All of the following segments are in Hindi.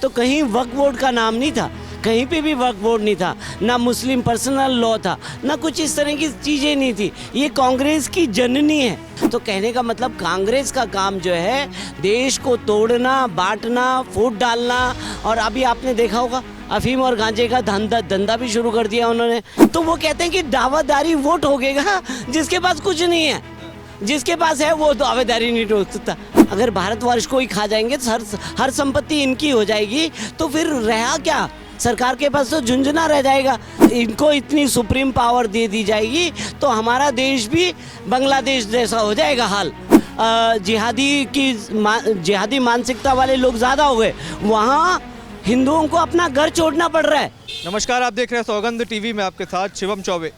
तो कहीं वक्फ बोर्ड का नाम नहीं था, कहीं पे भी वक्फ बोर्ड नहीं था, ना मुस्लिम पर्सनल लॉ था, ना कुछ इस तरह की चीज़ें नहीं थी। ये कांग्रेस की जननी है। तो कहने का मतलब कांग्रेस का काम जो है देश को तोड़ना, बांटना, फूट डालना। और अभी आपने देखा होगा अफीम और गांजे का धंधा भी शुरू कर दिया उन्होंने। तो वो कहते हैं कि दावादारी वोट होगेगा, जिसके पास कुछ नहीं है, जिसके पास है वो दावेदारी नहीं ठोक सकता। अगर भारतवर्ष को ही खा जाएंगे, हर संपत्ति इनकी हो जाएगी, तो फिर रहा क्या? सरकार के पास तो झुंझुना रह जाएगा। इनको इतनी सुप्रीम पावर दे दी जाएगी तो हमारा देश भी बांग्लादेश जैसा हो जाएगा हाल। जिहादी मानसिकता वाले लोग ज़्यादा हो गए, वहाँ हिंदुओं को अपना घर छोड़ना पड़ रहा है। नमस्कार, आप देख रहे हैं सौगंध टीवी में आपके साथ शिवम चौबे।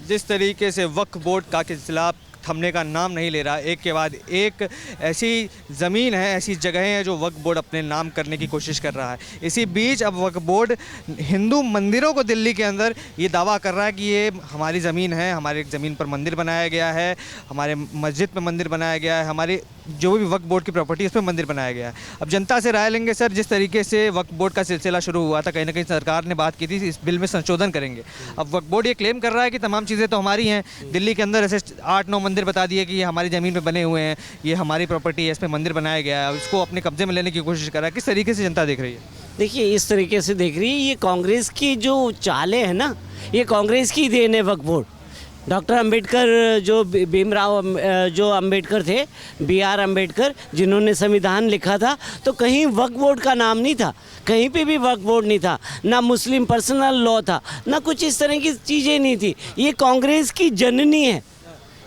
जिस तरीके से वक्फ बोर्ड का खिलाफ थमने का नाम नहीं ले रहा, एक के बाद एक ऐसी ज़मीन है, ऐसी जगहें हैं जो वक्फ बोर्ड अपने नाम करने की कोशिश कर रहा है। इसी बीच अब वक्फ बोर्ड हिंदू मंदिरों को दिल्ली के अंदर ये दावा कर रहा है कि ये हमारी ज़मीन है, हमारे ज़मीन पर मंदिर बनाया गया है, हमारे मस्जिद पर मंदिर बनाया गया है, हमारी जो भी वक्फ बोर्ड की प्रॉपर्टी इस पर मंदिर बनाया गया है। अब जनता से राय लेंगे। सर, जिस तरीके से वक्फ बोर्ड का सिलसिला शुरू हुआ था, कहीं ना कहीं सरकार ने बात की थी इस बिल में संशोधन करेंगे। अब वक्फ बोर्ड ये क्लेम कर रहा है कि तमाम चीज़ें तो हमारी हैं, दिल्ली के अंदर ऐसे 8-9 मंदिर बता दिए कि ये हमारी ज़मीन पे बने हुए हैं, ये हमारी प्रॉपर्टी है, इस पर मंदिर बनाया गया है, इसको अपने कब्जे में लेने की कोशिश कर रहा है। किस तरीके से जनता देख रही है? देखिए, इस तरीके से देख रही है, ये कांग्रेस की जो चालें हैं ना, ये कांग्रेस की देन है वक्फ बोर्ड। डॉक्टर अंबेडकर जो भीमराव जो अंबेडकर थे, BR अंबेडकर, जिन्होंने संविधान लिखा था, तो कहीं वक्फ बोर्ड का नाम नहीं था, कहीं पे भी वक्फ बोर्ड नहीं था, ना मुस्लिम पर्सनल लॉ था, ना कुछ इस तरह की चीज़ें नहीं थी। ये कांग्रेस की जननी है।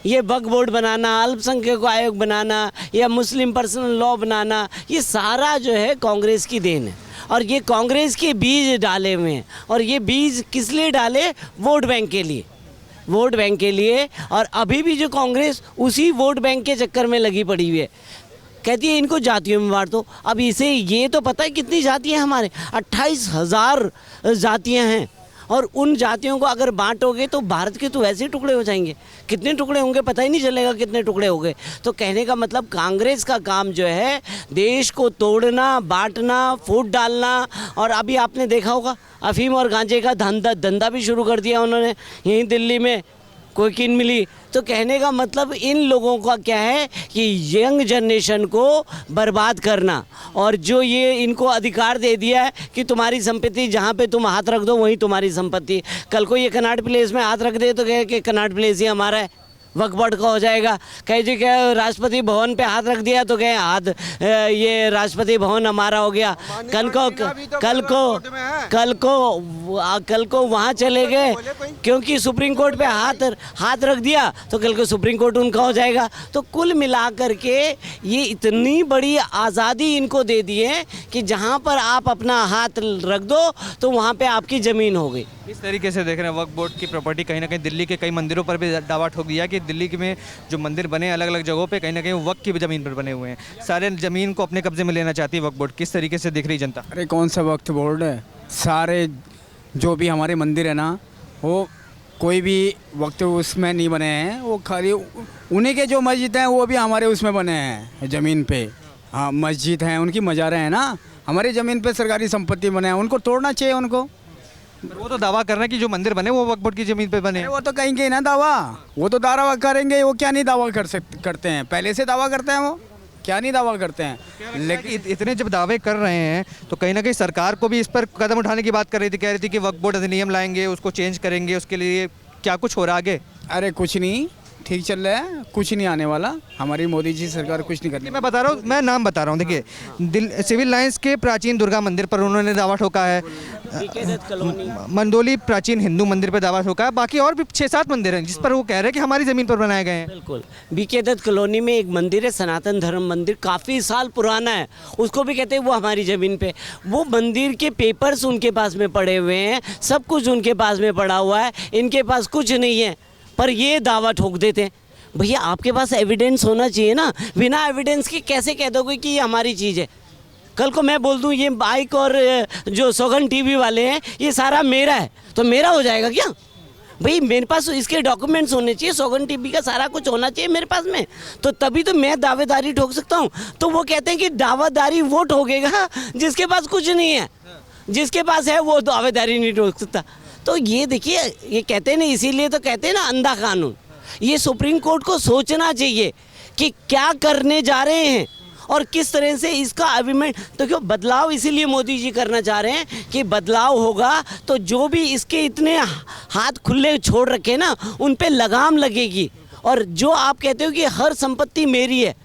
ये वक्फ बोर्ड बनाना, अल्पसंख्यक आयोग बनाना या मुस्लिम पर्सनल लॉ बनाना, ये सारा जो है कांग्रेस की देन है। और ये कांग्रेस के बीज डाले हुए हैं। और ये बीज किस लिए डाले? वोट बैंक के लिए, वोट बैंक के लिए। और अभी भी जो कांग्रेस उसी वोट बैंक के चक्कर में लगी पड़ी हुई है। कहती है इनको जातियों में बांट दो। अब इसे ये तो पता है कितनी जातियाँ हैं हमारे, 28,000 जातियाँ हैं। और उन जातियों को अगर बांटोगे तो भारत के तो वैसे ही टुकड़े हो जाएंगे। कितने टुकड़े होंगे पता ही नहीं चलेगा कितने टुकड़े हो गए। तो कहने का मतलब कांग्रेस का काम जो है देश को तोड़ना, बांटना, फूट डालना। और अभी आपने देखा होगा अफीम और गांजे का धंधा भी शुरू कर दिया उन्होंने, यहीं दिल्ली में कोकीन मिली। तो कहने का मतलब इन लोगों का क्या है कि यंग जनरेशन को बर्बाद करना। और जो ये इनको अधिकार दे दिया है कि तुम्हारी संपत्ति जहाँ पे तुम हाथ रख दो वहीं तुम्हारी संपत्ति। कल को ये कनॉट प्लेस में हाथ रख दे तो कहे कि कनॉट प्लेस ही हमारा है, वक्फ बोर्ड का हो जाएगा। कहे जी क्या राष्ट्रपति भवन पे हाथ रख दिया तो कहे ये राष्ट्रपति भवन हमारा हो गया। कल को वहाँ चले गए क्योंकि सुप्रीम कोर्ट पे हाथ रख दिया तो कल को सुप्रीम कोर्ट उनका हो जाएगा। तो कुल मिलाकर के ये इतनी बड़ी आज़ादी इनको दे दी है कि जहाँ पर आप अपना हाथ रख दो तो वहाँ पे आपकी ज़मीन हो गई। इस तरीके से देख रहे हैं वक्फ बोर्ड की प्रॉपर्टी कहीं ना कहीं दिल्ली के कई मंदिरों पर भी दावा ठोक दिया कि दिल्ली में जो मंदिर बने अलग अलग जगहों पे कहीं ना कहीं वक्फ की ज़मीन पर बने हुए हैं। सारे ज़मीन को अपने कब्जे में लेना चाहती है वक्फ बोर्ड। किस तरीके से देख रही जनता? अरे कौन सा वक्फ बोर्ड है? सारे जो भी हमारे मंदिर है ना, वो कोई भी वक्त उसमें नहीं बने हैं, वो खाली उन्हीं के जो मस्जिद हैं वो भी हमारे उसमें बने हैं ज़मीन पे। हाँ, मस्जिद हैं, उनकी मज़ारें हैं ना, हमारी ज़मीन पे सरकारी संपत्ति बने हैं, उनको तोड़ना चाहिए उनको। वो तो दावा कर रहे हैं कि जो मंदिर बने वो वक्फ बोर्ड की ज़मीन पे बने हैं। वो तो कहेंगे ना दावा, वो तो दावा करेंगे। वो क्या नहीं दावा करते हैं? पहले से दावा करते हैं, वो क्या नहीं दावा करते हैं। लेकिन इतने जब दावे कर रहे हैं तो कहीं ना कहीं सरकार को भी इस पर कदम उठाने की बात कर रही थी, कह रही थी कि वक्फ बोर्ड अधिनियम लाएंगे, उसको चेंज करेंगे। उसके लिए क्या कुछ हो रहा आगे? अरे कुछ नहीं, ठीक चल रहा है, कुछ नहीं आने वाला। हमारी मोदी जी सरकार कुछ नहीं करती। मैं बता रहा हूँ, मैं नाम बता रहा हूँ। देखिए, सिविल लाइंस के प्राचीन दुर्गा मंदिर पर उन्होंने दावा ठोका है, मंदोली प्राचीन हिंदू मंदिर पर दावा ठोका है, बाकी और भी 6-7 मंदिर हैं जिस पर वो कह रहे हैं कि हमारी ज़मीन पर बनाए गए हैं। बिल्कुल, BK दत्त कॉलोनी में एक मंदिर है, सनातन धर्म मंदिर, काफ़ी साल पुराना है, उसको भी कहते हैं वो हमारी ज़मीन पे। वो मंदिर के पेपर्स उनके पास में पड़े हुए हैं, सब कुछ उनके पास में पड़ा हुआ है, इनके पास कुछ नहीं है, पर ये दावा ठोक देते हैं। भैया आपके पास एविडेंस होना चाहिए ना, बिना एविडेंस के कैसे कह दोगे कि ये हमारी चीज़ है? कल को मैं बोल दूं ये बाइक और जो सौगंध टीवी वाले हैं ये सारा मेरा है तो मेरा हो जाएगा क्या? भाई मेरे पास इसके डॉक्यूमेंट्स होने चाहिए, सौगंध टीवी का सारा कुछ होना चाहिए मेरे पास में, तो तभी तो मैं दावेदारी ठोक सकता हूँ। तो वो कहते हैं कि दावेदारी वो ठोकेगा जिसके पास कुछ नहीं है, जिसके पास है वो दावेदारी नहीं ठोक सकता। तो ये देखिए, ये कहते हैं ना, इसीलिए तो कहते हैं ना अंधा कानून। ये सुप्रीम कोर्ट को सोचना चाहिए कि क्या करने जा रहे हैं और किस तरह से इसका अमेंडमेंट। तो क्यों बदलाव इसीलिए मोदी जी करना चाह रहे हैं कि बदलाव होगा तो जो भी इसके इतने हाथ खुले छोड़ रखे ना, उन पे लगाम लगेगी। और जो आप कहते हो कि हर संपत्ति मेरी है,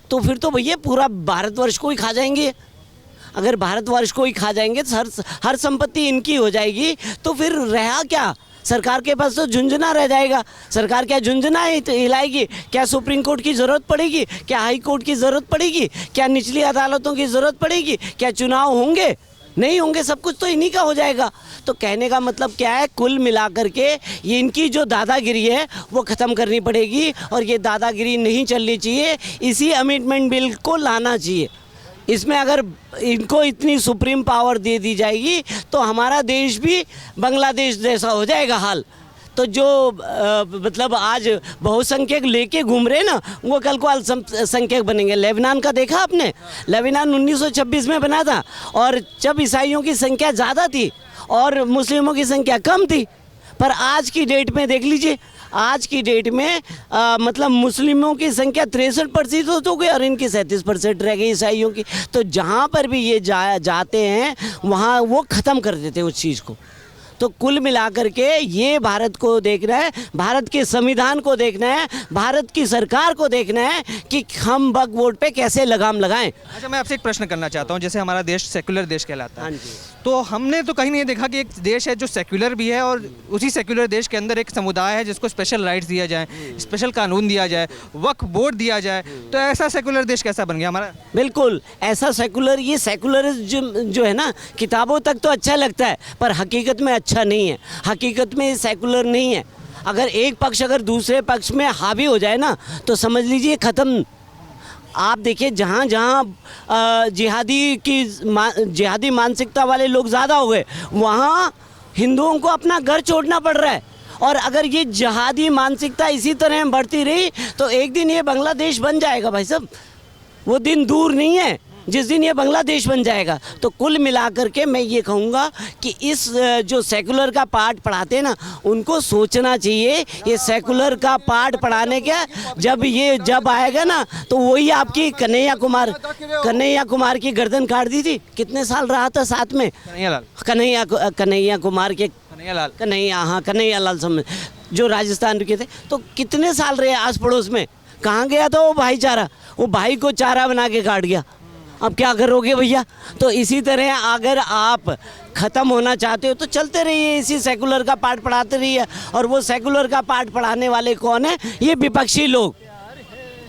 तो फिर तो भैया पूरा भारतवर्ष को ही खा जाएंगे। अगर भारतवर्ष को ही खा जाएंगे तो हर संपत्ति इनकी हो जाएगी, तो फिर रहा क्या? सरकार के पास तो झुंझुना रह जाएगा। सरकार क्या झुंझुना हिलाएगी? क्या सुप्रीम कोर्ट की ज़रूरत पड़ेगी? क्या हाई कोर्ट की ज़रूरत पड़ेगी? क्या निचली अदालतों की ज़रूरत पड़ेगी? क्या चुनाव होंगे? नहीं होंगे, सब कुछ तो इन्हीं का हो जाएगा। तो कहने का मतलब क्या है, कुल मिलाकर के ये इनकी जो दादागिरी है वो ख़त्म करनी पड़ेगी, और ये दादागिरी नहीं चलनी चाहिए। इसी अमेंडमेंट बिल को लाना चाहिए। इसमें अगर इनको इतनी सुप्रीम पावर दे दी जाएगी तो हमारा देश भी बांग्लादेश जैसा हो जाएगा हाल। तो जो मतलब आज बहुसंख्यक लेके घूम रहे ना, वो कल को अल्पसंख्यक बनेंगे। लेबनान का देखा आपने? लेबनान 1926 में बना था, और जब ईसाइयों की संख्या ज़्यादा थी और मुस्लिमों की संख्या कम थी। पर आज की डेट में देख लीजिए, आज की डेट में मतलब मुस्लिमों की संख्या 63% हो गई और इनकी 37% रह गई ईसाइयों की। तो जहाँ पर भी ये जाते हैं वहाँ वो ख़त्म कर देते हैं उस चीज़ को। तो कुल मिलाकर के ये भारत को देखना है, भारत के संविधान को देखना है, भारत की सरकार को देखना है कि हम वक्फ बोर्ड पे कैसे लगाम लगाएं। अच्छा, मैं आपसे एक प्रश्न करना चाहता हूँ। जैसे हमारा देश सेक्युलर देश कहलाता है, हाँ जी। तो हमने तो कहीं नहीं देखा कि एक देश है जो सेक्युलर भी है और उसी सेक्युलर देश के अंदर एक समुदाय है जिसको स्पेशल राइट्स दिया जाए, स्पेशल कानून दिया जाए, वक्फ बोर्ड दिया जाए। तो ऐसा सेक्युलर देश कैसा बन गया हमारा? बिल्कुल ऐसा सेकुलर, ये सेकुलरिज्म जो है ना, किताबों तक तो अच्छा लगता है पर हकीकत में अच्छा नहीं है। हकीकत में सेकुलर नहीं है। अगर एक पक्ष अगर दूसरे पक्ष में हावी हो जाए ना, तो समझ लीजिए ख़त्म। आप देखिए, जहाँ जहाँ जिहादी मानसिकता वाले लोग ज़्यादा हो गए, वहाँ हिंदुओं को अपना घर छोड़ना पड़ रहा है। और अगर ये जिहादी मानसिकता इसी तरह बढ़ती रही तो एक दिन ये बांग्लादेश बन जाएगा भाई साहब। वो दिन दूर नहीं है जिस दिन ये बांग्लादेश बन जाएगा। तो कुल मिलाकर के मैं ये कहूँगा कि इस जो सेकुलर का पार्ट पढ़ाते हैं ना, उनको सोचना चाहिए। ये सेकुलर का पार्ट पढ़ाने का जब आएगा ना, तो वही आपकी कन्हैया कुमार की गर्दन काट दी थी। कितने साल रहा था साथ में? कन्हैया कुमार के कन्हैया लाल समझ, जो राजस्थान के थे। तो कितने साल रहे आस पड़ोस में? कहाँ गया था वो भाईचारा? वो भाई को चारा बना के काट गया। अब क्या करोगे भैया? तो इसी तरह अगर आप ख़त्म होना चाहते हो तो चलते रहिए, इसी सेकुलर का पार्ट पढ़ाते रहिए। और वो सेकुलर का पार्ट पढ़ाने वाले कौन है? ये विपक्षी लोग,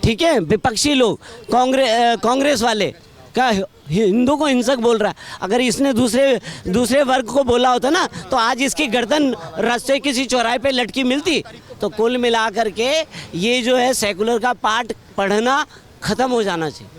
ठीक है, विपक्षी लोग, कांग्रेस वाले का हिंदू को हिंसक बोल रहा है। अगर इसने दूसरे वर्ग को बोला होता ना, तो आज इसकी गर्दन रास्ते किसी चौराहे पे लटकी मिलती। तो कुल मिलाकर के ये जो है सेकुलर का पार्ट पढ़ना ख़त्म हो जाना चाहिए।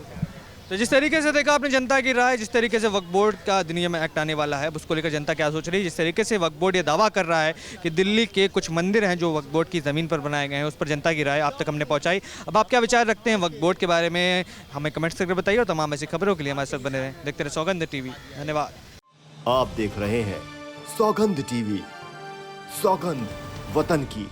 तो जिस तरीके से देखा आपने जनता की राय, जिस तरीके से वक्फ बोर्ड का अधिनियम एक्ट आने वाला है, उसको लेकर जनता क्या सोच रही है, जिस तरीके से वक्फ बोर्ड ये दावा कर रहा है कि दिल्ली के कुछ मंदिर हैं जो वक्फ बोर्ड की ज़मीन पर बनाए गए हैं, उस पर जनता की राय आप तक हमने पहुंचाई। अब आप क्या विचार रखते हैं वक्फ बोर्ड के बारे में, हमें कमेंट्स करके बताइए। और तमाम ऐसी खबरों के लिए हमारे साथ बने रहें, देखते रहे सौगंध टीवी। धन्यवाद। आप देख रहे हैं सौगंध टीवी, सौगंध वतन की।